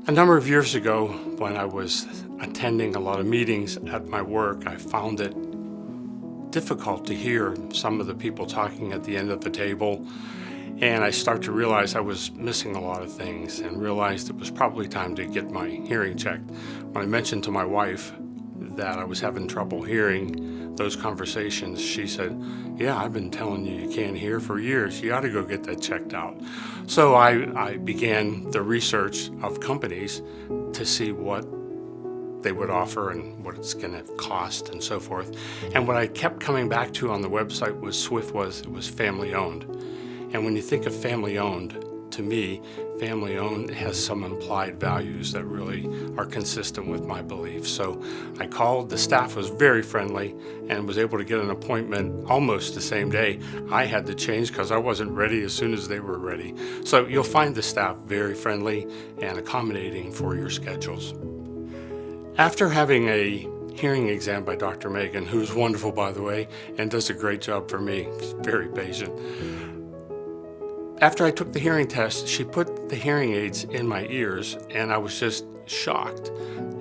A number of years ago, when I was attending a lot of meetings at my work, I found it difficult to hear some of the people talking at the end of the table, and I started to realize I was missing a lot of things and realized it was probably time to get my hearing checked. When I mentioned to my wife that I was having trouble hearing those conversations, she said, "Yeah, I've been telling you can't hear for years. You ought to go get that checked out." So I began the research of companies to see what they would offer and what it's going to cost and so forth. And what I kept coming back to on the website was it was family owned. And when you think of family owned, to me, family owned has some implied values that really are consistent with my beliefs. So I called, the staff was very friendly and was able to get an appointment almost the same day. I had to change because I wasn't ready as soon as they were ready. So you'll find the staff very friendly and accommodating for your schedules. After having a hearing exam by Dr. Megan, who's wonderful, by the way, and does a great job for me, she's very patient. After I took the hearing test, she put the hearing aids in my ears, and I was just shocked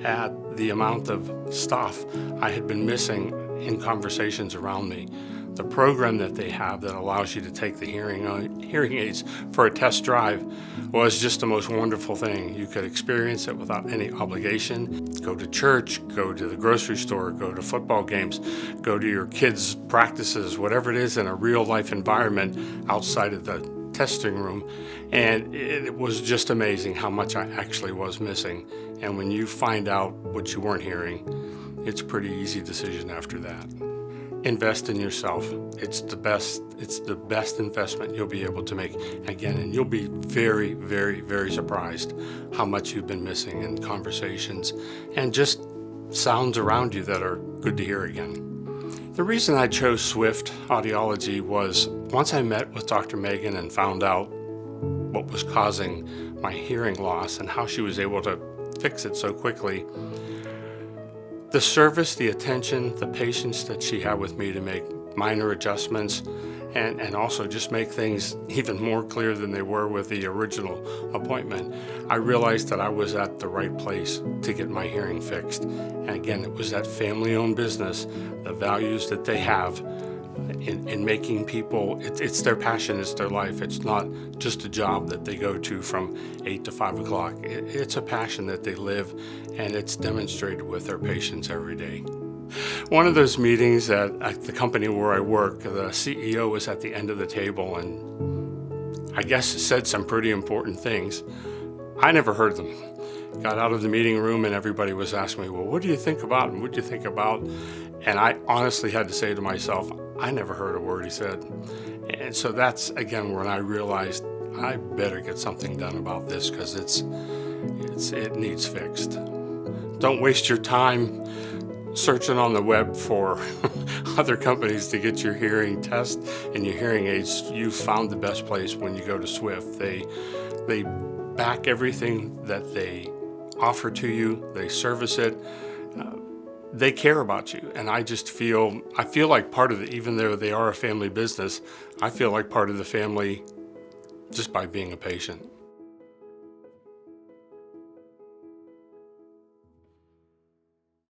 at the amount of stuff I had been missing in conversations around me. The program that they have that allows you to take the hearing aids for a test drive was just the most wonderful thing. You could experience it without any obligation. Go to church, go to the grocery store, go to football games, go to your kids' practices, whatever it is in a real life environment outside of the testing room, and it was just amazing how much I actually was missing. And when you find out what you weren't hearing, it's a pretty easy decision after that. Invest in yourself. It's the best investment you'll be able to make again, and you'll be very, very, very surprised how much you've been missing in conversations and just sounds around you that are good to hear again. The reason I chose Swift Audiology was once I met with Dr. Megan and found out what was causing my hearing loss and how she was able to fix it so quickly. The service, the attention, the patience that she had with me to make minor adjustments and also just make things even more clear than they were with the original appointment, I realized that I was at the right place to get my hearing fixed. And again, it was that family-owned business, the values that they have in making people, it's their passion, it's their life. It's not just a job that they go to from 8 to 5 o'clock. It's a passion that they live, and it's demonstrated with their patients every day. One of those meetings at the company where I work, the CEO was at the end of the table and I guess said some pretty important things. I never heard them. Got out of the meeting room and everybody was asking me, well, what do you think about and what do you think about? And I honestly had to say to myself, I never heard a word he said. And so that's, again, when I realized I better get something done about this because it needs fixed. Don't waste your time searching on the web for other companies to get your hearing test and your hearing aids. You found the best place when you go to Swift. They back everything that they offer to you. They service it. They care about you, and I feel like part of it. Even though they are a family business, I feel like part of the family just by being a patient.